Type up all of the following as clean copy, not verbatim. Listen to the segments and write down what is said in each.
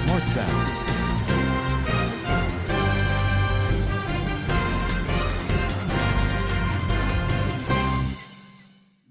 Smart Sound.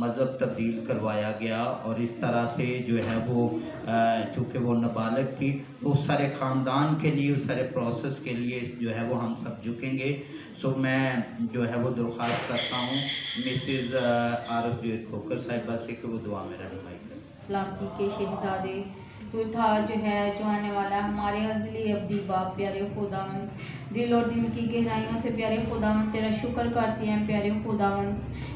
مذہب تبدیل کروایا گیا، اور اس طرح سے جو ہے وہ چونکہ وہ نابالغ تھی تو اس سارے خاندان کے لیے، اس سارے پروسیس کے لیے جو ہے وہ ہم سب جھکیں گے۔ سو میں جو ہے وہ درخواست کرتا ہوں مسز عارف کھوکر صاحبہ سے کہ وہ دعا میں رہنمائی کریں۔ سلامتی کے شہزادے، تو تھا جو ہے جو آنے والا ہمارے ازلی ابدی باپ پیارے خداوند، دل اور دل کی گہرائیوں سے پیارے خداوند تیرا شکر کرتے ہیں پیارے خداوند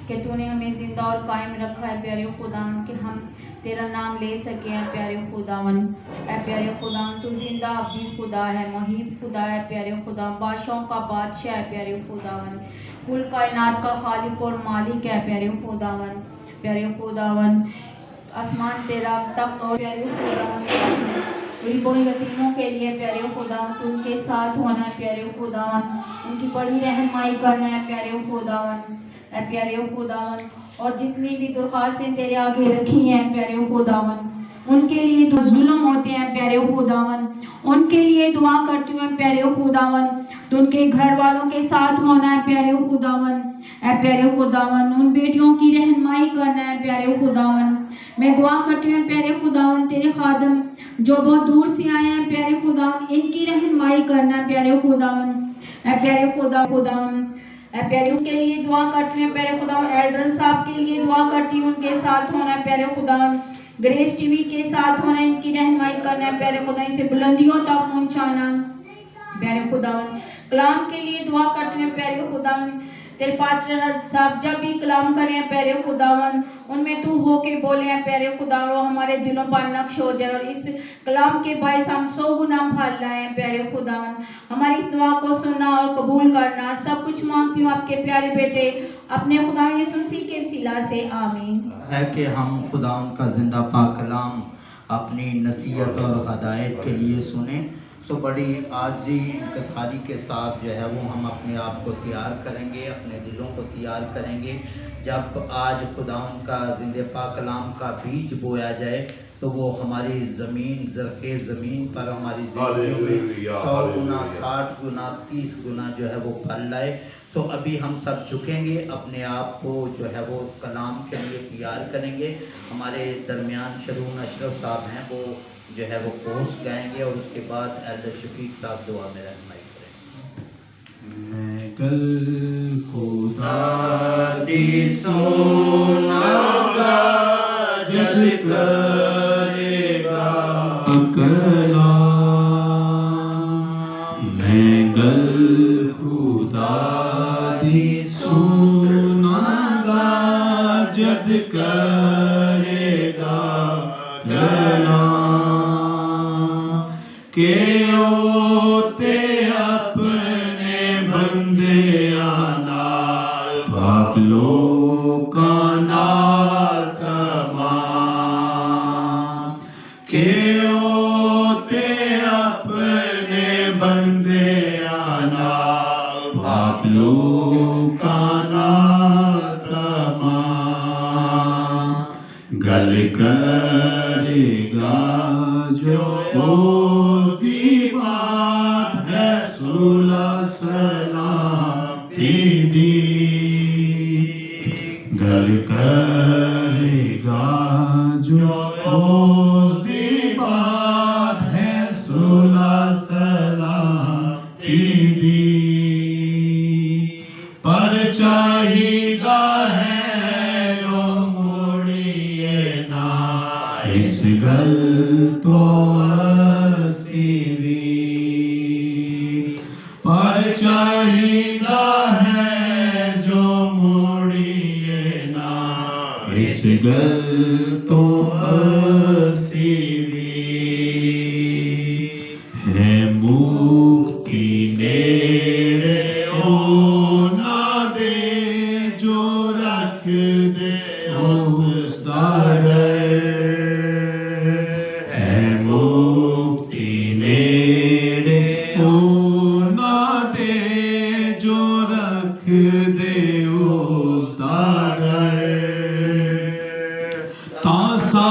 کہ تو نے ہمیں زندہ اور قائم رکھا ہے پیارے خداوند، کہ ہم تیرا نام لے سکے ہیں پیارے خداوند۔ اے پیارے خداوند، تو زندہ ابدی خدا ہے، محیط خدا ہے پیارے خداوند، بادشاہوں کا بادشاہ ہے پیارے خداوند، کل کائنات کا خالق اور مالک ہے پیارے خداوند۔ پیارے خداوند، آسمان تیرا تخت اور پیارے خداوند غریبوں یتیموں کے لیے پیارے خداوند ان کے ساتھ ہونا ہے پیارے خداوند، ان کی بڑی رہنمائی کرنا ہے پیارے خداوند۔ اے پیارے خداوند، اور جتنی بھی درخواستیں تیرے آگے رکھی ہیں پیارے خداوند، ان کے لیے تو ظلم ہوتے ہیں پیارے خداوند، ان کے لیے دعا کرتی ہوں پیارے خداوند، تو ان کے گھر والوں کے ساتھ ہونا ہے پیارے خداوند۔ اے پیارے خداوند، ان بیٹیوں کی رہنمائی کرنا ہے پیارے خداوند۔ میں دعا کرتی ہوں پیارے خداوند، تیرے خادم جو بہت دور سے آئے ہیں پیارے خداوند، ان کی رہنمائی کرنا ہے پیارے خداوند۔ اے پیارے خداوند، اے پیارے ان کے لیے دعا کرتی ہوں پیارے خداوند، ایلڈر صاحب کے لیے دعا کرتی ہوں، ان کے ساتھ ہونا ہے پیارے خداوند، گریس ٹی وی کے ساتھ ہونا ہے، ان کی رہنمائی کرنا ہے پیارے خدا، اسے بلندیوں تک پہنچانا پیارے خداوند۔ کلام کے لیے دعا کرتے ہیں پیارے خداوند، تیرے پاسٹر صاحب جب بھی کلام کریں پیارے خداوند، ان میں تو ہو کے بولے ہیں پیارے خداوند، ہمارے دلوں پر نقش ہو جائے، اور اس کلام کے باعث ہم 100 گنا پھل لائیں ہیں پیارے خداوند۔ ہماری اس دعا کو سننا اور قبول کرنا، سب کچھ مانگتی ہوں آپ کے پیارے بیٹے اپنے خدا یسوع مسیح کے وسیلہ سے، آمین۔ ہے کہ ہم خداوند کا زندہ پاک کلام اپنی نصیحت اور ہدایت کے لیے سنیں۔ سو بڑی عاجزی انکساری کے ساتھ جو ہے وہ ہم اپنے آپ کو تیار کریں گے، اپنے دلوں کو تیار کریں گے۔ جب آج خداوند کا زندہ پاک کلام کا بیج بویا جائے تو وہ ہماری زمین، زرخیز زمین پر ہماری زندگیوں میں 100 گنا، 60 گنا، 30 گنا جو ہے وہ پھل لائے۔ سو ابھی ہم سب جھکیں گے، اپنے آپ کو جو ہے وہ کلام کے لیے تیار کریں گے۔ ہمارے درمیان شرون اشرف صاحب ہیں، وہ جو ہے وہ کوس گائیں گے، اور اس کے بعد ایلڈر شفیق صاحب دعا میں رہنمائی کریں گے۔ میں کل خدا دی سونا گا جل کرے گا کلام، میں کل خدا دی سونا گا جد کرے گا کلام، کہ اوتے اپنے بندیاں نال پاک لوکاں نال تمام، کہ اوتے اپنے بندیاں نال پاک لوکاں نال تمام، گل کرے گا جو اس دی بات ہے صلح سلامتی دی، گل کرے گا جو اس دی بات ہے صلح سلامتی دی، پر چاہیدہ ہے او موڑیے نا اس گل تو اسی بھی، پر چاہیدہ ہے جو موڑیے نا اس گل تو اسی بھی، ہے مکتی نیڑے او نہ دے جو رکھ دے اس دا ڈر، ہے مکتی نیڑے او نہ دے جو رکھ دے اس دا ڈر، تاں سا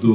2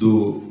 2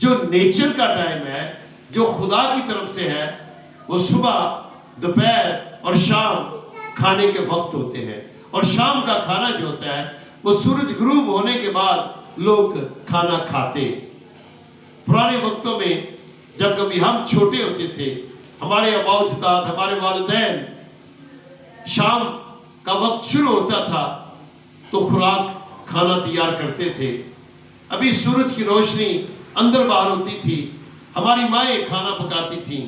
جو نیچر کا ٹائم ہے جو خدا کی طرف سے ہے وہ صبح دوپہر اور شام کھانے کے وقت ہوتے ہیں، اور شام کا کھانا جو ہوتا ہے وہ سورج غروب ہونے کے بعد لوگ کھانا کھاتے۔ پرانے وقتوں میں جب کبھی ہم چھوٹے ہوتے تھے، ہمارے آباء و اجداد، ہمارے والدین شام کا وقت شروع ہوتا تھا تو خوراک کھانا تیار کرتے تھے۔ ابھی سورج کی روشنی اندر باہر ہوتی تھی، ہماری مائیں کھانا پکاتی تھیں،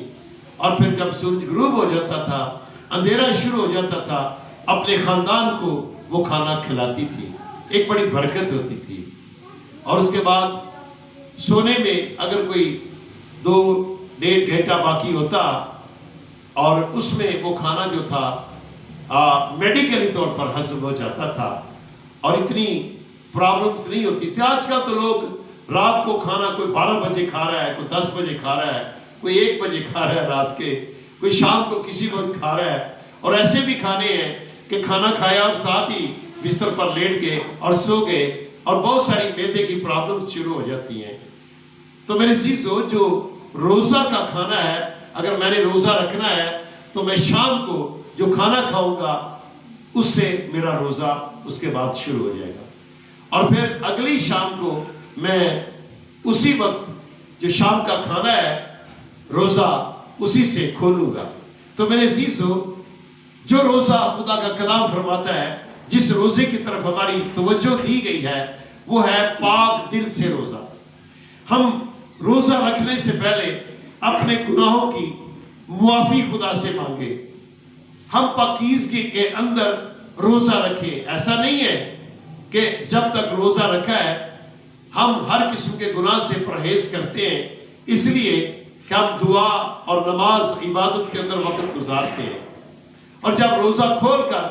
اور پھر جب سورج غروب ہو جاتا تھا، اندھیرا شروع ہو جاتا تھا، اپنے خاندان کو وہ کھانا کھلاتی تھی، ایک بڑی برکت ہوتی تھی۔ اور اس کے بعد سونے میں اگر کوئی 2-1.5 گھنٹہ باقی ہوتا اور اس میں وہ کھانا جو تھا میڈیکلی طور پر ہضم ہو جاتا تھا اور اتنی پرابلمز نہیں ہوتی تھی۔ آج کل تو لوگ رات کو کھانا کوئی 12 بجے کھا رہا ہے، کوئی 10 بجے کھا رہا ہے، کوئی 1 بجے کھا رہا ہے رات کے، کوئی شام کو کسی وقت کھا رہا ہے، اور ایسے بھی کھانے ہیں کہ کھانا کھایا اور ساتھ ہی بستر پر لیٹ گئے اور سو گئے، اور بہت ساری معدے کی پرابلمز شروع ہو جاتی ہیں۔ تو میرے عزیزو، جو روزہ کا کھانا ہے، اگر میں نے روزہ رکھنا ہے تو میں شام کو جو کھانا کھاؤں گا اس سے میرا روزہ اس کے بعد شروع ہو جائے گا، اور پھر اگلی شام کو میں اسی وقت جو شام کا کھانا ہے روزہ اسی سے کھولوں گا۔ تو میرے عزیزو، جو روزہ خدا کا کلام فرماتا ہے، جس روزے کی طرف ہماری توجہ دی گئی ہے، وہ ہے پاک دل سے روزہ۔ ہم روزہ رکھنے سے پہلے اپنے گناہوں کی معافی خدا سے مانگے، ہم پاکیزگی کے اندر روزہ رکھیں۔ ایسا نہیں ہے کہ جب تک روزہ رکھا ہے ہم ہر قسم کے گناہ سے پرہیز کرتے ہیں، اس لیے کہ ہم دعا اور نماز عبادت کے اندر وقت گزارتے ہیں، اور جب روزہ کھول کر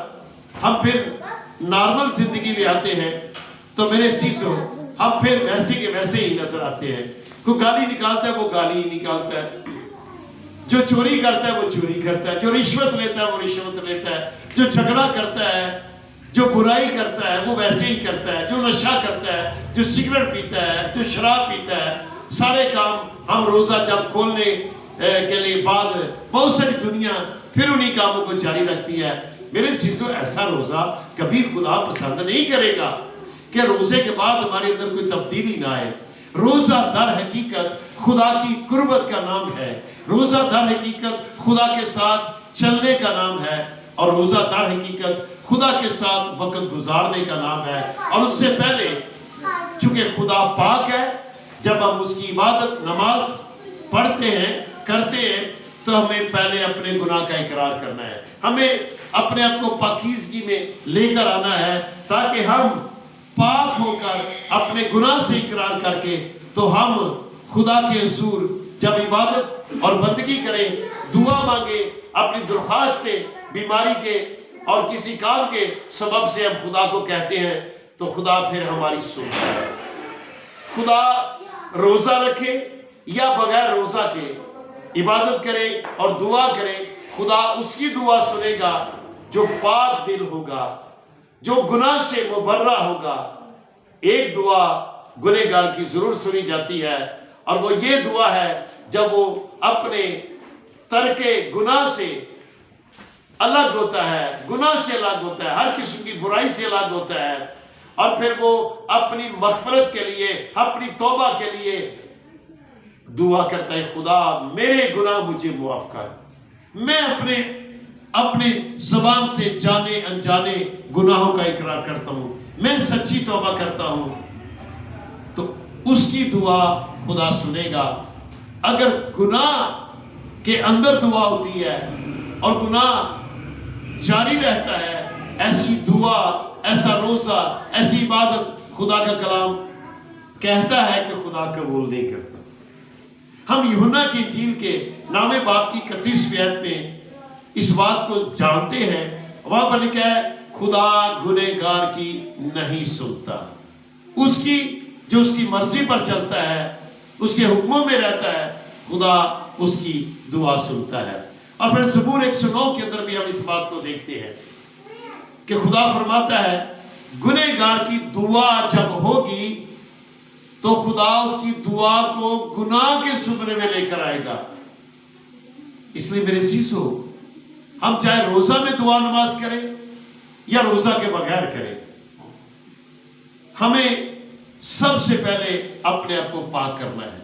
ہم پھر نارمل زندگی میں آتے ہیں تو میرے عزیزو، ہم پھر ویسے کے ویسے ہی نظر آتے ہیں۔ کوئی گالی نکالتا ہے وہ گالی ہی نکالتا ہے، جو چوری کرتا ہے وہ چوری کرتا ہے، جو رشوت لیتا ہے وہ رشوت لیتا ہے، جو جھگڑا کرتا ہے، جو برائی کرتا ہے وہ ویسے ہی کرتا ہے، جو نشہ کرتا ہے، جو سگریٹ پیتا ہے، جو شراب پیتا ہے، سارے کام ہم روزہ جب کھولنے کے لیے بعد بہت ساری دنیا پھر انہی کاموں کو جاری رکھتی ہے۔ میرے عزیزو، ایسا روزہ کبھی خدا پسند نہیں کرے گا کہ روزے کے بعد ہمارے اندر کوئی تبدیلی نہ آئے۔ روزہ در حقیقت خدا کی قربت کا نام ہے، روزہ در حقیقت خدا کے ساتھ چلنے کا نام ہے، اور روزہ در حقیقت خدا کے ساتھ وقت گزارنے کا نام ہے۔ اور اس سے پہلے چونکہ خدا پاک ہے، جب ہم اس کی عبادت نماز پڑھتے ہیں کرتے ہیں تو ہمیں پہلے اپنے گناہ کا اقرار کرنا ہے، ہمیں اپنے آپ کو پاکیزگی میں لے کر آنا ہے، تاکہ ہم پاک ہو کر اپنے گناہ سے اقرار کر کے تو ہم خدا کے حضور جب عبادت اور بندگی کریں، دعا مانگیں، اپنی درخواستیں بیماری کے اور کسی کام کے سبب سے ہم خدا کو کہتے ہیں تو خدا پھر ہماری سنتا ہے۔ خدا روزہ رکھے یا بغیر روزہ کے عبادت کرے اور دعا کرے، خدا اس کی دعا سنے گا جو پاک دل ہوگا، جو گناہ سے مبرہ ہوگا۔ ایک دعا گنہگار کی ضرور سنی جاتی ہے، اور وہ یہ دعا ہے جب وہ اپنے ترک گناہ سے الگ ہوتا ہے، گناہ سے الگ ہوتا ہے، ہر قسم کی برائی سے الگ ہوتا ہے، اور پھر وہ اپنی مغفرت کے لیے، اپنی توبہ کے لیے دعا کرتا ہے، خدا میرے گناہ مجھے معاف کر۔ میں اپنے زبان سے جانے انجانے گناہوں کا اقرار کرتا ہوں، میں سچی توبہ کرتا ہوں، تو اس کی دعا خدا سنے گا۔ اگر گناہ کے اندر دعا ہوتی ہے اور گناہ جاری رہتا ہے، ایسی دعا، ایسا روزہ، ایسی عبادت خدا کا کلام کہتا ہے کہ خدا قبول نہیں کرتا۔ ہم یوحنا کی انجیل کے نام باب کی 31ویں آیت میں اس بات کو جانتے ہیں، وہاں پر لکھا ہے خدا گنہگار کی نہیں سنتا، اس کی مرضی پر چلتا ہے، اس کے حکموں میں رہتا ہے، خدا اس کی دعا سنتا ہے۔ اور پھر زبور 109 کے اندر بھی ہم اس بات کو دیکھتے ہیں کہ خدا فرماتا ہے گنہگار کی دعا جب ہوگی تو خدا اس کی دعا کو گناہ کے زمرے میں لے کر آئے گا. اس لیے میرے عزیزو، ہم چاہے روزہ میں دعا نماز کریں یا روزہ کے بغیر کریں، ہمیں سب سے پہلے اپنے آپ کو پاک کرنا ہے،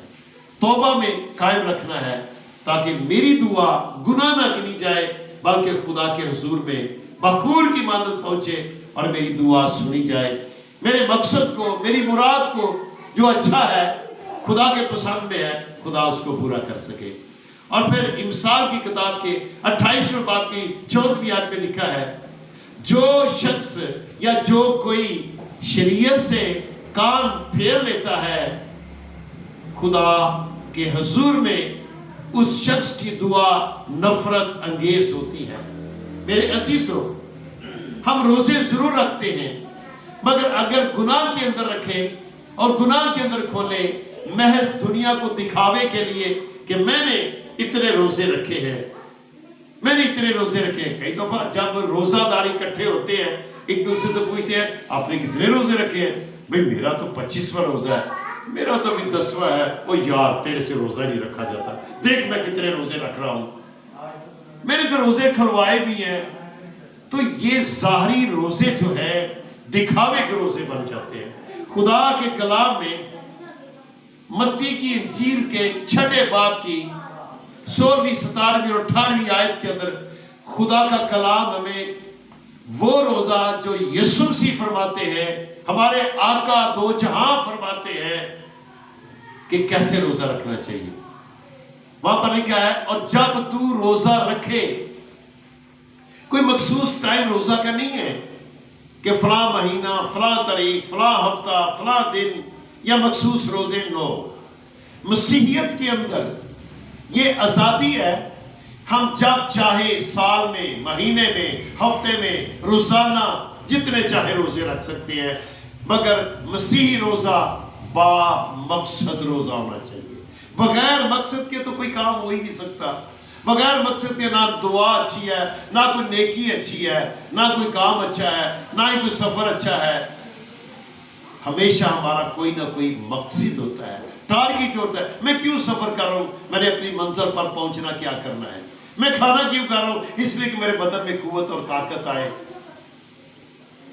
توبہ میں قائم رکھنا ہے، تاکہ میری دعا گناہ نہ گنی جائے بلکہ خدا کے حضور میں بخور کی مدد پہنچے اور میری دعا سنی جائے. میرے مقصد کو، میری مراد کو جو اچھا ہے، خدا کے پسند میں ہے، خدا اس کو پورا کر سکے. اور پھر امثال کی کتاب کے 28ویں باب کی 14ویں آیت میں لکھا ہے، جو شخص یا جو کوئی شریعت سے کان پھیر لیتا ہے، خدا کے حضور میں اس شخص کی دعا نفرت انگیز ہوتی ہے. میرے عزیزو، ہم روزے ضرور رکھتے ہیں، مگر اگر گناہ کے اندر رکھیں اور گناہ کے اندر کھولیں محض دنیا کو دکھاوے کے لیے کہ میں نے اتنے روزے رکھے ہیں، میں نے اتنے روزے رکھے ہیں. کئی دفعہ جب روزہ داری اکٹھے ہوتے ہیں، ایک دوسرے سے پوچھتے ہیں آپ نے کتنے روزے رکھے ہیں؟ بھئی میرا تو 25واں روزہ ہے، میرا تو بھی 10واں ہے. او یار، تیرے سے روزہ نہیں رکھا جاتا، دیکھ میں کتنے روزے رکھ رہا ہوں، میں نے تو روزے کھلوائے بھی ہیں. تو یہ ظاہری روزے جو ہے دکھاوے کے روزے بن جاتے ہیں. خدا کے کلام میں متی کی انجیل کے 6 باب کی 16ویں 17ویں اور 18ویں آیت کے اندر خدا کا کلام ہمیں وہ روزہ جو یسوع مسیح فرماتے ہیں، ہمارے آقا دو جہاں فرماتے ہیں کہ کیسے روزہ رکھنا چاہیے. وہاں پر لکھا ہے، اور جب تو روزہ رکھے، کوئی مخصوص ٹائم روزہ کا نہیں ہے کہ فلاں مہینہ، فلاں تاریخ، فلاں ہفتہ، فلاں دن یا مخصوص روزے. نو، مسیحیت کے اندر یہ آزادی ہے، ہم جب چاہے سال میں، مہینے میں، ہفتے میں، روزانہ جتنے چاہے روزے رکھ سکتے ہیں، مگر مسیحی روزہ با مقصد روزہ ہونا چاہیے. بغیر مقصد کے تو کوئی کام ہو ہی نہیں سکتا. بغیر مقصد کے نہ دعا اچھی ہے، نہ کوئی نیکی اچھی ہے، نہ کوئی کام اچھا ہے، نہ ہی کوئی سفر اچھا ہے. ہمیشہ ہمارا کوئی نہ کوئی مقصد ہوتا ہے، ٹارگیٹ ہوتا ہے. میں کیوں سفر کر رہا ہوں؟ میں نے اپنی منزل پر پہنچنا کیا کرنا ہے. میں کھانا کیوں کر رہا ہوں؟ اس لیے کہ میرے بدن میں قوت اور طاقت آئے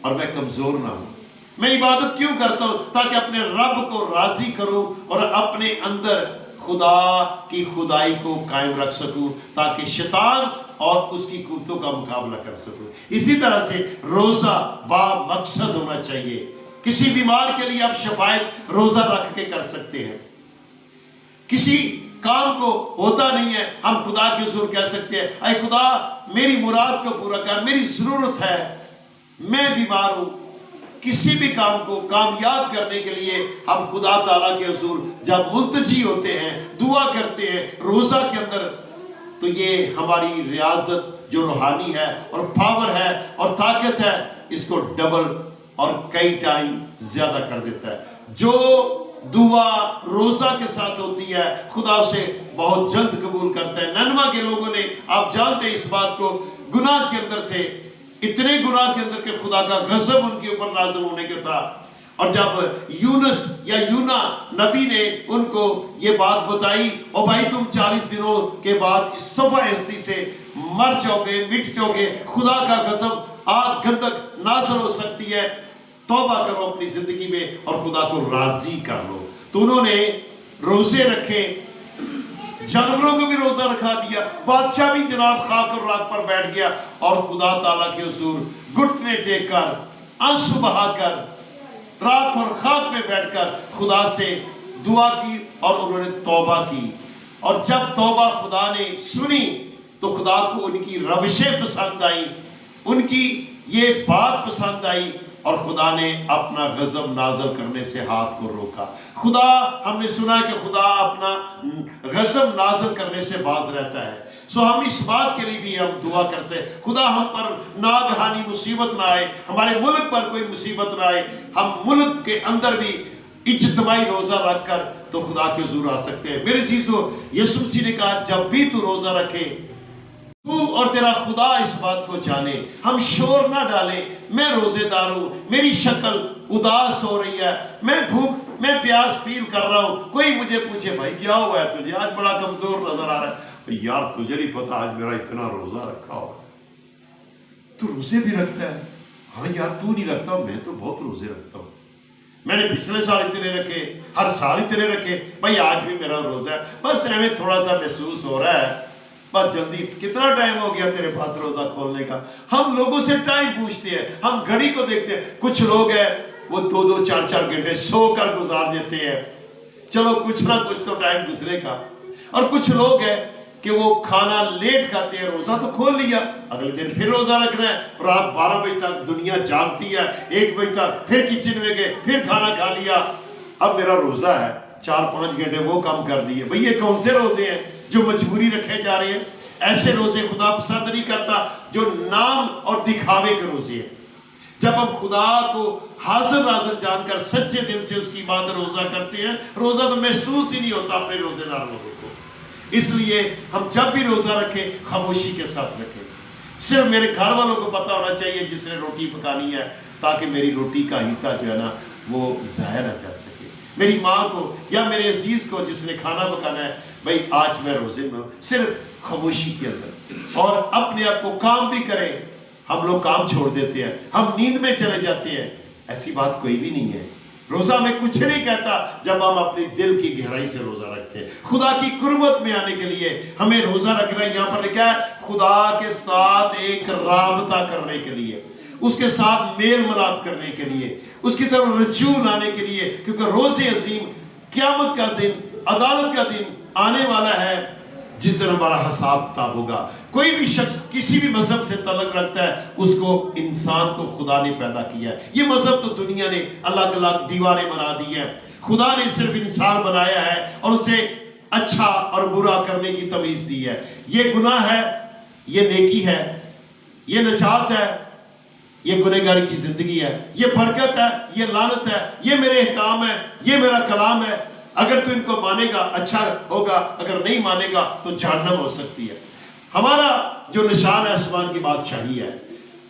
اور میں کمزور نہ ہوں. میں عبادت کیوں کرتا ہوں؟ تاکہ اپنے رب کو راضی کروں اور اپنے اندر خدا کی خدائی کو قائم رکھ سکوں، تاکہ شیطان اور اس کی قوتوں کا مقابلہ کر سکوں. اسی طرح سے روزہ با مقصد ہونا چاہیے. کسی بیمار کے لیے آپ شفاعت روزہ رکھ کے کر سکتے ہیں. کسی کام کو ہوتا نہیں ہے، ہم خدا کے حضور کہہ سکتے ہیں، اے خدا میری مراد کو پورا کر، میری ضرورت ہے، میں بیمار ہوں. کسی بھی کام کو کامیاب کرنے کے لیے ہم خدا تعالیٰ کے حضور جب ملتجی ہوتے ہیں، دعا کرتے ہیں روزہ کے اندر، تو یہ ہماری ریاضت جو روحانی ہے اور پاور ہے اور طاقت ہے، اس کو ڈبل اور کئی ٹائم زیادہ کر دیتا ہے. جو دعا روزہ کے ساتھ ہوتی ہے خدا اسے بہت جلد قبول کرتا ہے. نینوا کے لوگوں نے، آپ جانتے ہیں اس بات کو، گناہ کے اندر تھے، اتنے گناہ کے اندر کہ خدا کا غضب ان کے اوپر نازل ہونے کے تھا. اور جب یونس یا یونا نبی نے ان کو یہ بات بتائی، اور بھائی تم 40 دنوں کے بعد اس صفحہ ہستی سے مر جاؤ گے، مٹ جاؤ گے، خدا کا غضب آگ گندک نازل ہو سکتی ہے، توبہ کرو اپنی زندگی میں اور خدا کو راضی کر لو. تو انہوں نے روزے رکھے، جانوروں کو بھی روزہ رکھا دیا، بادشاہ بھی جناب خاک اور راک پر بیٹھ گیا اور خدا تعالیٰ کے حضور گھٹنے ٹیک کر، آنسو بہا کر، راک اور خاک میں بیٹھ کر خدا سے دعا کی اور انہوں نے توبہ کی. اور جب توبہ خدا نے سنی تو خدا کو ان کی روشیں پسند آئی، ان کی یہ بات پسند آئی اور خدا نے اپنا غضب نازل کرنے سے ہاتھ کو روکا. خدا، ہم نے سنا کہ خدا اپنا غضب نازل کرنے سے باز رہتا ہے. سو ہم اس بات کے لیے بھی ہم دعا کرتے ہیں، خدا ہم پر ناگہانی مصیبت نہ آئے، ہمارے ملک پر کوئی مصیبت نہ آئے. ہم ملک کے اندر بھی اجتماعی روزہ رکھ کر تو خدا کے حضور آ سکتے ہیں. میرے عزیزو، یسوع مسیح نے کہا جب بھی تو روزہ رکھے تو اور تیرا خدا اس بات کو جانے. ہم شور نہ ڈالیں. میں روزے دار ہوں, میری شکل اداس ہو رہی ہے, میں بھوک میں پیاس فیل کر رہا ہوں. کوئی مجھے پوچھے بھائی کیا ہوا ہے تجھے, آج بڑا کمزور نظر آ رہا ہے. یار تجھے نہیں پتا آج میرا اتنا روزہ رکھا ہوا. تو روزے بھی رکھتا ہے؟ ہاں یار تو نہیں رکھتا, میں تو بہت روزے رکھتا ہوں. میں نے پچھلے سال اتنے رکھے, ہر سال اتنے رکھے. بھائی آج بھی میرا روزہ ہے, بس ہمیں تھوڑا سا محسوس ہو رہا ہے, بس جلدی. کتنا ٹائم ہو گیا تیرے پاس روزہ کھولنے کا؟ ہم لوگوں سے ٹائم پوچھتے ہیں, ہم گھڑی کو دیکھتے ہیں. کچھ لوگ ہیں وہ 2-2 4-4 گھنٹے سو کر گزار دیتے ہیں. چلو کچھ نہ کچھ تو ٹائم گزرے گا. اور کچھ لوگ ہیں کہ وہ کھانا لیٹ کھاتے ہیں, روزہ تو کھول لیا, اگلے دن پھر روزہ رکھنا ہے. رات 12 بجے تک دنیا جاگتی ہے, 1 بجے تک پھر کچن میں گئے, پھر کھانا کھا لیا. اب میرا روزہ ہے, 4-5 گھنٹے وہ کم کر دیے. بھئی یہ کون سے روزے ہیں جو مجبوری رکھے جا رہے ہیں؟ ایسے روزے خدا پسند نہیں کرتا جو نام اور دکھاوے کے روزے ہیں. جب ہم خدا کو حاضر ناظر جان کر سچے دل سے اس کی بات روزہ کرتے ہیں, روزہ تو محسوس ہی نہیں ہوتا اپنے روزے دار لوگوں کو. اس لیے ہم جب بھی روزہ رکھیں خاموشی کے ساتھ رکھیں. صرف میرے گھر والوں کو پتا ہونا چاہیے جس نے روٹی پکانی ہے, تاکہ میری روٹی کا حصہ جو ہے نا وہ ضائع نہ جا سکے. میری ماں کو یا میرے عزیز کو جس نے کھانا پکانا ہے, بھائی آج میں روزے میں ہوں, صرف خاموشی کے اندر. اور اپنے آپ کو کام بھی کریں. ہم لوگ کام چھوڑ دیتے ہیں, ہم نیند میں چلے جاتے ہیں. ایسی بات کوئی بھی نہیں ہے. روزہ میں کچھ نہیں کہتا جب ہم اپنی دل کی گہرائی سے روزہ رکھتے ہیں. خدا کی قربت میں آنے کے لیے ہمیں روزہ رکھنا ہے. یہاں پر لکھا ہے خدا کے ساتھ ایک رابطہ کرنے کے لیے, اس کے ساتھ میل ملاپ کرنے کے لیے, اس کی طرف رجوع لانے کے لیے. کیونکہ روز عظیم قیامت کا دن, عدالت کا دن آنے والا ہے جس دن ہمارا حساب کتاب ہوگا. کوئی بھی شخص کسی بھی مذہب سے تعلق رکھتا ہے, اس کو انسان کو خدا نے پیدا کیا ہے. یہ مذہب تو دنیا نے الگ الگ دیواریں بنا دی ہیں. خدا نے صرف انسان بنایا ہے اور اسے اچھا اور برا کرنے کی تمیز دی ہے. یہ گناہ ہے, یہ نیکی ہے, یہ نجات ہے, یہ گنہگاری کی زندگی ہے, یہ برکت ہے, یہ لعنت ہے, یہ میرے احکام ہے, یہ میرا کلام ہے. اگر تو ان کو مانے گا اچھا ہوگا, اگر نہیں مانے گا تو جہنم ہو سکتی ہے. ہمارا جو نشان ہے آسمان کی بادشاہی ہے.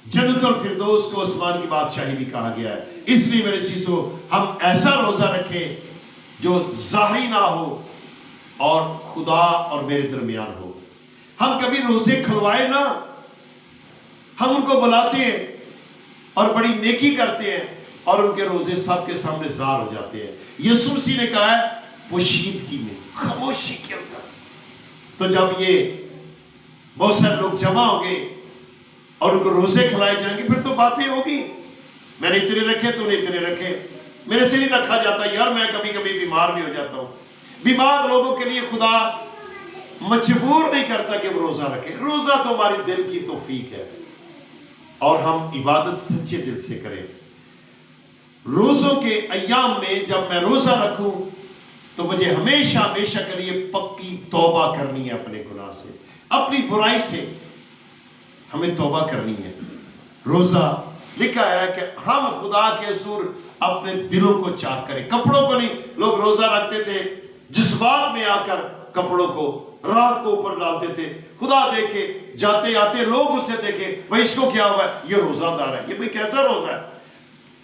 جنت الفردوس کو آسمان کی بادشاہی بھی کہا گیا ہے. اس لیے میرے عزیزو ہم ایسا روزہ رکھیں جو ظاہری نہ ہو اور خدا اور میرے درمیان ہو. ہم کبھی روزے کھلوائے نہ, ہم ان کو بلاتے ہیں اور بڑی نیکی کرتے ہیں اور ان کے روزے سب کے سامنے ظاہر ہو جاتے ہیں. یسوع مسیح نے کہا ہے پوشیدگی میں, خاموشی کے اندر. تو جب یہ بہت سارے لوگ جمع ہوں گے اور ان کو روزے کھلائے جائیں گے, پھر تو باتیں ہوگی. میں نے اتنے رکھے, تو نے اتنے رکھے. میرے سے نہیں رکھا جاتا یار, میں کبھی کبھی بیمار بھی ہو جاتا ہوں. بیمار لوگوں کے لیے خدا مجبور نہیں کرتا کہ وہ روزہ رکھے. روزہ تو ہماری دل کی توفیق ہے اور ہم عبادت سچے دل سے کریں. روزوں کے ایام میں جب میں روزہ رکھوں تو مجھے ہمیشہ ہمیشہ کے لیے پکی توبہ کرنی ہے اپنے گناہ سے, اپنی برائی سے ہمیں توبہ کرنی ہے. روزہ لکھا ہے کہ ہم خدا کے حضور اپنے دلوں کو چاک کریں, کپڑوں کو نہیں. لوگ روزہ رکھتے تھے جذبات میں آ کر کپڑوں کو راہ کو اوپر ڈالتے تھے. خدا دیکھے, جاتے آتے لوگ اسے دیکھے, بھائی اس کو کیا ہوا ہے, یہ روزہ دار ہے, یہ بھائی کیسا روزہ ہے.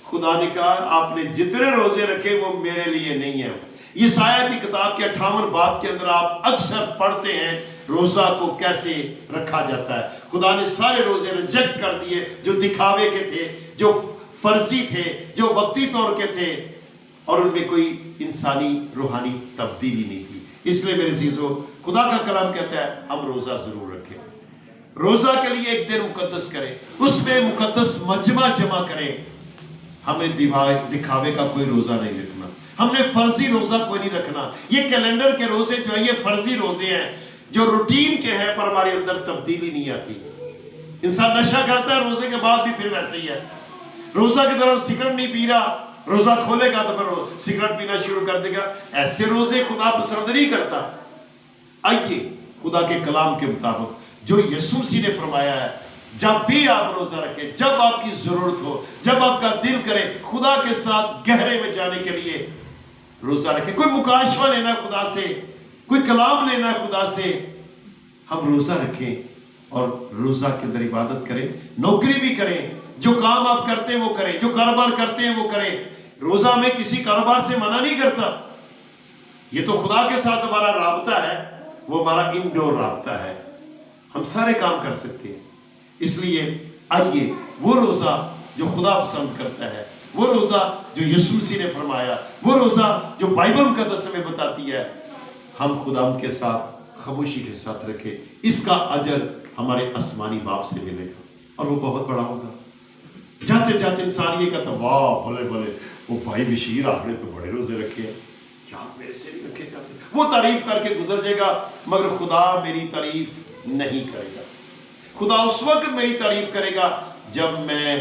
خدا نے کہا آپ نے جتنے روزے رکھے وہ میرے لیے نہیں ہیں. یسایہ کی کتاب کے 58 باب کے اندر آپ اکثر پڑھتے ہیں روزہ کو کیسے رکھا جاتا ہے. خدا نے سارے روزے ریجیکٹ کر دیے جو دکھاوے کے تھے, جو فرضی تھے, جو وقتی طور کے تھے, اور ان میں کوئی انسانی روحانی تبدیلی نہیں تھی. اس لیے میرے عزیزو خدا کا کلام کہتا ہے ہم روزہ ضرور رکھیں. روزہ کے لیے ایک دن مقدس کریں, اس میں مقدس مجمع جمع کریں. ہم نے دکھاوے کا کوئی روزہ نہیں رکھنا, ہم نے فرضی روزہ کوئی نہیں رکھنا. یہ کیلنڈر کے روزے جو ہیں یہ فرضی روزے ہیں جو روٹین کے ہیں, پر ہمارے اندر تبدیلی نہیں آتی. انسان نشہ کرتا ہے, روزے کے بعد بھی پھر ویسے ہی ہے. روزہ کی طرف سگریٹ نہیں پی رہا, روزہ کھولے گا تو پھر سگریٹ پینا شروع کر دے گا. ایسے روزے خدا پسند نہیں کرتا. آئیے خدا کے کلام کے مطابق جو یسوع مسیح نے فرمایا ہے, جب بھی آپ روزہ رکھیں, جب آپ کی ضرورت ہو, جب آپ کا دل کرے خدا کے ساتھ گہرے میں جانے کے لیے روزہ رکھیں. کوئی مکاشفہ لینا ہے خدا سے, کوئی کلام لینا ہے خدا سے, ہم روزہ رکھیں اور روزہ کے اندر عبادت کریں، نوکری بھی کریں، جو کام آپ کرتے ہیں وہ کریں، جو کاروبار کرتے ہیں وہ کریں۔ روزہ میں کسی کاروبار سے منع نہیں کرتا، یہ تو خدا کے ساتھ ہمارا رابطہ ہے، وہ ہمارا انڈور رابطہ ہے، ہم سارے کام کر سکتے ہیں۔ اس لیے آئیے وہ روزہ جو خدا پسند کرتا ہے، وہ روزہ جو یسوع مسیح نے فرمایا، وہ روزہ جو بائبل مقدس ہمیں بتاتی ہے، ہم خدا کے ساتھ خاموشی کے ساتھ رکھے، اس کا اجر ہمارے آسمانی باپ سے ملے گا اور وہ بہت بڑا ہوگا۔ جاتے جاتے انسان یہ کہتا واہ بھلے بھلے وہ بھائی بشیر آپ نے تو بڑے روزے رکھے ہیں، کیا میرے سے نہیں رکھے جاتے؟ وہ تعریف کر کے گزر جائے گا، مگر خدا میری تعریف نہیں کرے گا۔ خدا اس وقت میری تعریف کرے گا جب میں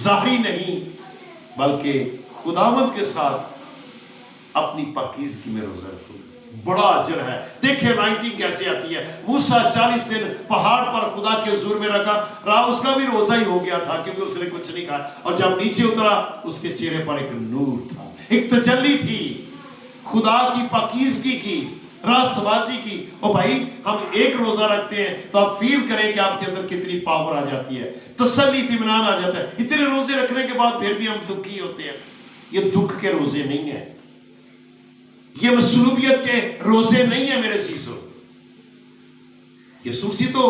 ظاہری نہیں بلکہ خداوند کے ساتھ اپنی پاکیزگی میں روزہ رکھوں۔ بڑا اجر ہے۔ دیکھیں رائٹنگ کیسے آتی ہے۔ موسیٰ 40 دن پہاڑ پر خدا کے حضور میں رہا، اس کا بھی روزہ ہی ہو گیا تھا کیونکہ اس نے کچھ نہیں کھایا، اور جب نیچے اترا اس کے چہرے پر ایک نور تھا، ایک تجلی تھی خدا کی پاکیزگی کی، راست بازی کی۔ اور بھائی ہم ایک روزہ رکھتے ہیں تو آپ فیل کریں کہ آپ کے اندر کتنی پاور آ جاتی ہے، تسلی اطمینان آ جاتا ہے۔ اتنے روزے رکھنے کے بعد پھر بھی ہم دکھی ہوتے ہیں۔ یہ دکھ کے روزے نہیں ہیں، یہ مصلوبیت کے روزے نہیں ہیں میرے سیسو۔ یسوع مسیح تو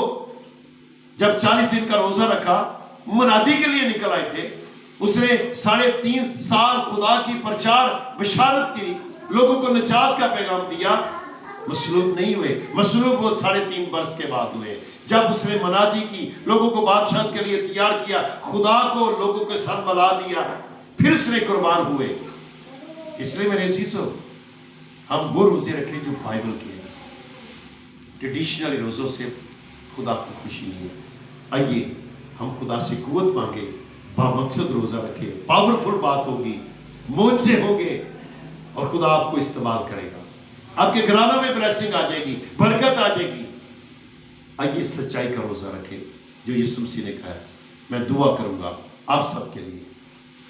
جب 40 دن کا روزہ رکھا منادی کے لیے نکل آئے تھے، اس نے 3.5 سال خدا کی پرچار بشارت کی، لوگوں کو نجات کا پیغام دیا، مصلوب نہیں ہوئے۔ مصلوب وہ 3.5 برس کے بعد ہوئے، جب اس نے منادی کی، لوگوں کو بادشاہت کے لیے تیار کیا، خدا کو لوگوں کے ساتھ ملا دیا، پھر اس نے قربان ہوئے۔ اس لیے میرے عزیزو ہم وہ روزے رکھیں جو بائبل کے ہیں۔ ٹریڈیشنل روزوں سے خدا کو خوشی نہیں ہے۔ آئیے ہم خدا سے قوت مانگے، بامقصد روزہ رکھیں، پاورفل بات ہوگی، معجزے ہوں گے اور خدا آپ کو استعمال کرے گا، آپ کے گھرانوں میں بلیسنگ آ جائے گی، برکت آ جائے گی۔ آئیے سچائی کا روزہ رکھیں جو یسوع مسیح نے کہا ہے۔ میں دعا کروں گا آپ سب کے لیے۔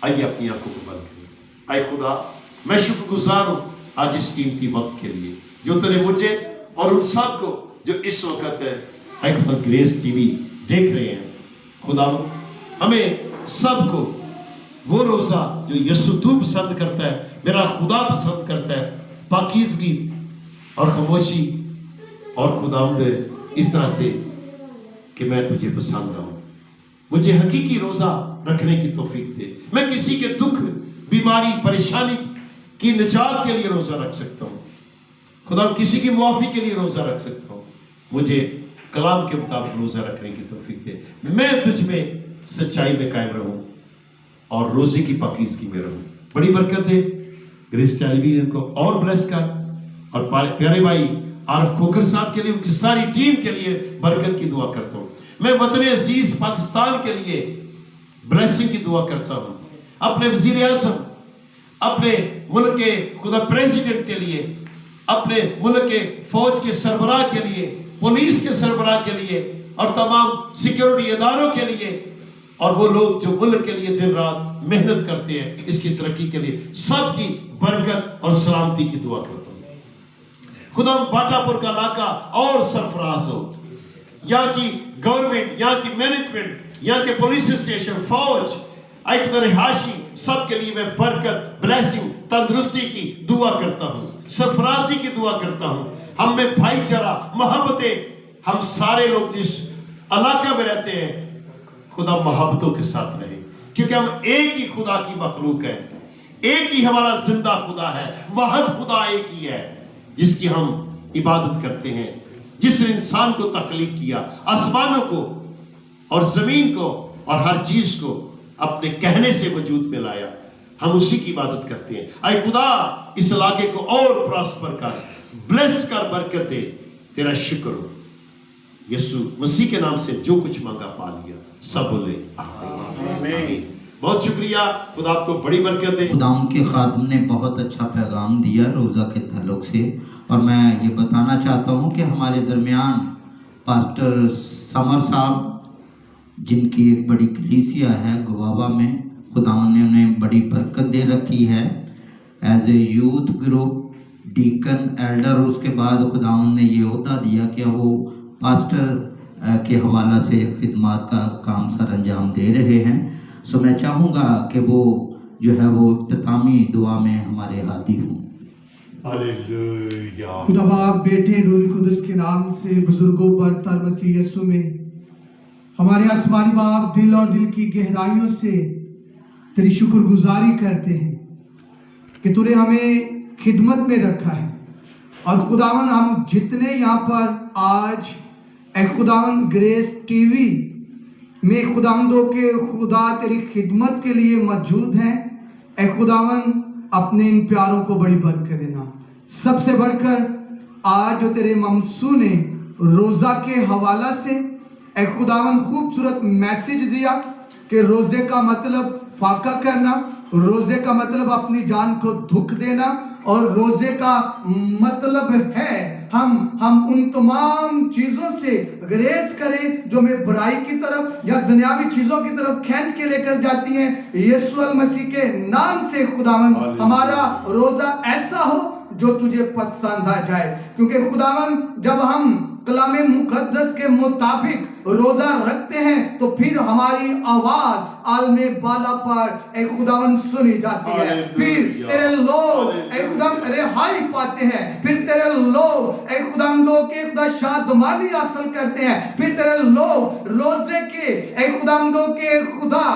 آئیے اپنی آنکھوں کو بند کریں۔ اے خدا میں شکر گزار ہوں آج اس قیمتی وقت کے لیے جو تو نے مجھے اور ان سب کو جو اس وقت گریس ٹی وی دیکھ رہے ہیں، خدا ہمیں سب کو وہ روزہ جو یسوع تو پسند کرتا ہے، میرا خدا پسند کرتا ہے، پاکیزگی اور خاموشی اور خداوند اس طرح سے کہ میں تجھے پسند آؤں، مجھے حقیقی روزہ رکھنے کی توفیق دے۔ میں کسی کے دکھ، بیماری، پریشانی کی نجات کے لیے روزہ رکھ سکتا ہوں، خدا کسی کی معافی کے لیے روزہ رکھ سکتا ہوں۔ مجھے کلام کے مطابق روزہ رکھنے کی توفیق دے، میں تجھ میں سچائی میں قائم رہوں اور روزے کی پاکیزگی میں رہوں۔ بڑی برکت دے، گریس ٹیلی ویژن کو اور بلیس کر، اور پیارے بھائی عارف کھوکھر صاحب کے لیے، ان کی ساری ٹیم کے لیے برکت کی دعا کرتا ہوں۔ میں وطن عزیز پاکستان کے لیے بلیسنگ کی دعا کرتا ہوں، اپنے وزیر اعظم، اپنے ملک کے خدا پریزیڈنٹ کے لیے، اپنے ملک کے فوج کے سربراہ کے لیے، پولیس کے سربراہ کے لیے اور تمام سیکیورٹی اداروں کے لیے، اور وہ لوگ جو ملک کے لیے دن رات محنت کرتے ہیں اس کی ترقی کے لیے، سب کی برکت اور سلامتی کی دعا کرتا ہوں۔ خدا باٹا پور کا علاقہ اور سرفراز ہو، یہاں کی گورنمنٹ، یہاں کی مینجمنٹ، یہاں کے پولیس اسٹیشن، فوج، رہائشی، سب کے لیے میں برکت، بلیسنگ، تندرستی کی دعا کرتا ہوں، سرفرازی کی دعا کرتا ہوں۔ ہم میں بھائی چارہ، محبتیں، ہم سارے لوگ جس علاقہ میں رہتے ہیں خدا محبتوں کے ساتھ رہیں، کیونکہ ہم ایک ہی خدا کی مخلوق ہیں، ایک ہی ہمارا زندہ خدا ہے، واحد خدا ایک ہی ہے جس کی ہم عبادت کرتے ہیں، جس نے انسان کو تخلیق کیا، آسمانوں کو اور زمین کو اور ہر چیز کو اپنے کہنے سے وجود میں لایا، ہم اسی کی عبادت کرتے ہیں۔ اے خدا اس علاقے کو اور پراسپر کر، بلیس کر، برکت دے، تیرا شکر ہو۔ یسوع مسیح کے نام سے جو کچھ مانگا پا لیا، سب بولے آمین۔ بہت شکریہ، خدا آپ کو بڑی برکت دے۔ خدا ان کے خادم نے بہت اچھا پیغام دیا روزہ کے تعلق سے، اور میں یہ بتانا چاہتا ہوں کہ ہمارے درمیان پاسٹر سمر صاحب جن کی ایک بڑی کلیسیا ہے گواوا میں، خدا نے انہیں بڑی برکت دے رکھی ہے as a youth group, deacon, elder, اس کے بعد خدا نے یہ عہدہ دیا کہ وہ پاسٹر کے حوالہ سے خدمات کا کام سر انجام دے رہے ہیں. سو میں چاہوں گا کہ وہ جو ہے وہ اختتامی دعا میں ہمارے ہاتھی ہوں. ہاللویا. خدا باپ بیٹے روح القدس کے نام سے بزرگوں پر تر مسیح یسوع میں ہمارے آسمانی باپ دل اور دل کی گہرائیوں سے تیری شکر گزاری کرتے ہیں کہ تو نے ہمیں خدمت میں رکھا ہے. اور خداون ہم جتنے یہاں پر آج اے خداون گریس ٹی وی میں خداوندوں کے خدا تیری خدمت کے لیے موجود ہیں، اے خداون اپنے ان پیاروں کو بڑی برکت دینا. سب سے بڑھ کر آج جو تیرے ممسو نے روزہ کے حوالہ سے اے خداون خوبصورت میسج دیا کہ روزے کا مطلب فاقہ کرنا، روزے کا مطلب اپنی جان کو دکھ دینا، اور روزے کا مطلب ہے ہم ان تمام چیزوں سے گریز کریں جو ہمیں برائی کی طرف یا دنیاوی چیزوں کی طرف کھینچ کے لے کر جاتی ہیں. یسوع المسیح کے نام سے خداون ہمارا روزہ ایسا ہو جو تجھے پسند آ جائے، کیونکہ خداون جب ہم کلام مقدس کے مطابق روزہ رکھتے ہیں تو پھر ہماری آواز عالم بالا پر اے خداون سنی جاتی ہے، پھر تیرے لوگ اے خداون رہائی پاتے ہیں، پھر تیرے لوگ اے خداون دو کے خدا شادمانی حاصل کرتے ہیں، پھر تیرے لوگ روزے کے اے خداون دو کے خدا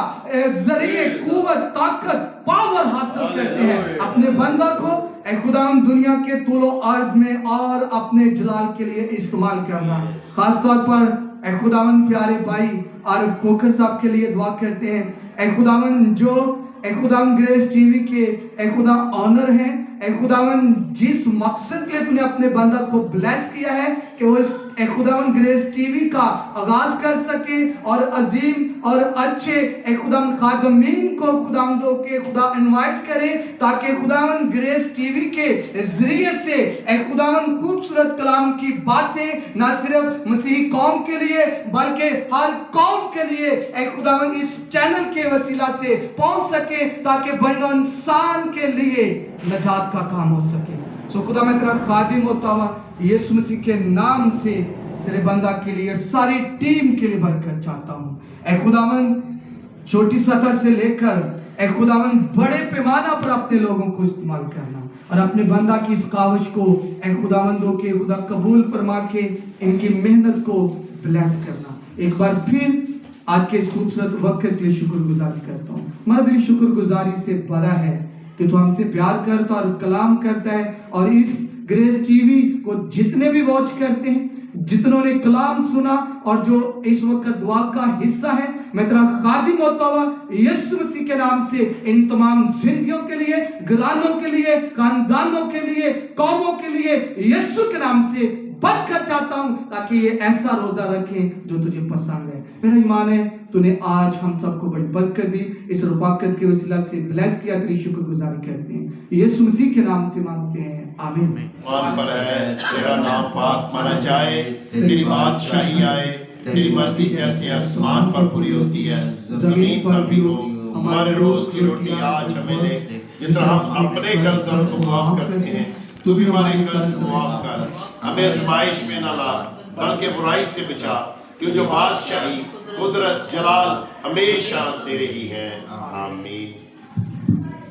ذریعے قوت طاقت پاور حاصل کرتے ہیں. اپنے بندہ کو اے خداوند دنیا کے طول و عرض میں اور اپنے جلال کے لیے استعمال کرنا. خاص طور پر اے خداوند پیارے بھائی عارف کھوکھر صاحب کے لیے دعا کرتے ہیں. اے خداوند جو اے خداوند گریس ٹی وی کے اے خدا آنر ہیں، اے خداوند جس مقصد کے لیے تو نے اپنے بندہ کو بلیس کیا ہے کہ وہ اس اے خداوند گریس ٹی وی کا آغاز کر سکے اور عظیم اور اچھے اے خداوند خادمین کو خداوندوں کے خدا انوائٹ کرے، تاکہ خداوند گریس ٹی وی کے ذریعے سے اے خداوند خوبصورت کلام کی باتیں نہ صرف مسیحی قوم کے لیے بلکہ ہر قوم کے لیے اے خداوند اس چینل کے وسیلہ سے پہنچ سکے، تاکہ بندہ انسان کے لیے نجات کا کام ہو سکے. سو خدا میں تیرا خادم ہوتا ہوا یسوع مسیح کے نام سے تیرے بندہ کے لیے اور ساری ٹیم کے لیے برکت چاہتا ہوں. اے خداوند چھوٹی سطح سے لے کر اے خداوند بڑے پیمانہ پر اپنے لوگوں کو استعمال کرنا اور اپنے بندہ کی اس کاوش کو اے خداوندوں کے خدا قبول فرما کے ان کی محنت کو بلیس کرنا. ایک بار پھر آج کے اس خوبصورت وقت کے لیے شکر گزاری کرتا ہوں. ہمارا دل شکر گزاری سے بھرا ہے کہ تو ہم سے پیار کرتا اور کلام کرتا ہے، اور اس گریس ٹی وی کو جتنے بھی واچ کرتے ہیں، جتنوں نے کلام سنا اور جو اس وقت دعا کا حصہ ہے، میں تیرا خادم ہوتا ہوا یسوع مسیح کے نام سے ان تمام زندگیوں کے لیے، گھرانوں کے لیے، خاندانوں کے لیے، قوموں کے لیے یسوع کے نام سے برکت چاہتا ہوں، تاکہ یہ ایسا روزہ رکھیں جو تجھے پسند ہے. میرا ایمان ہے تو نے آج ہم سب کو بڑی برکت دی، اس رفاقت کے وسیلہ سے بلیس کیا. تیری شکر گزاری کرتے ہیں یسوع مسیح کے نام سے مانگتے ہیں، آمین. مان پر ہے تیرا نام پاک مانا جائے، تیری بادشاہی آئے، تیری مرضی جیسے آسمان پر پوری ہوتی ہے زمین پر بھی ہو. ہمارے روز کی روٹی آج ہمیں دے، جس طرح ہم اپنے قرضوں کو معاف کرتے ہیں تو بھی ہمارے قرض کو معاف کر. ہمیں آزمائش میں نہ لا بلکہ برائی سے بچا، کیوں جو بادشاہی قدرت جلال ہمیشہ تیرے ہی ہیں، آمین.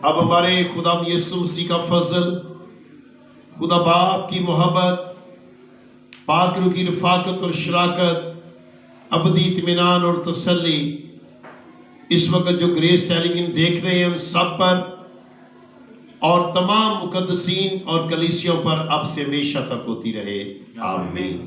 اب ہمارے خدا یسوع مسیح کا فضل، خدا باپ کی محبت، پاک روح کی رفاقت اور شراکت، ابدی اطمینان اور تسلی اس وقت جو گریس ٹیلی ویژن دیکھ رہے ہیں ان سب پر اور تمام مقدسین اور کلیسیوں پر اب سے ہمیشہ تک ہوتی رہے، آمین.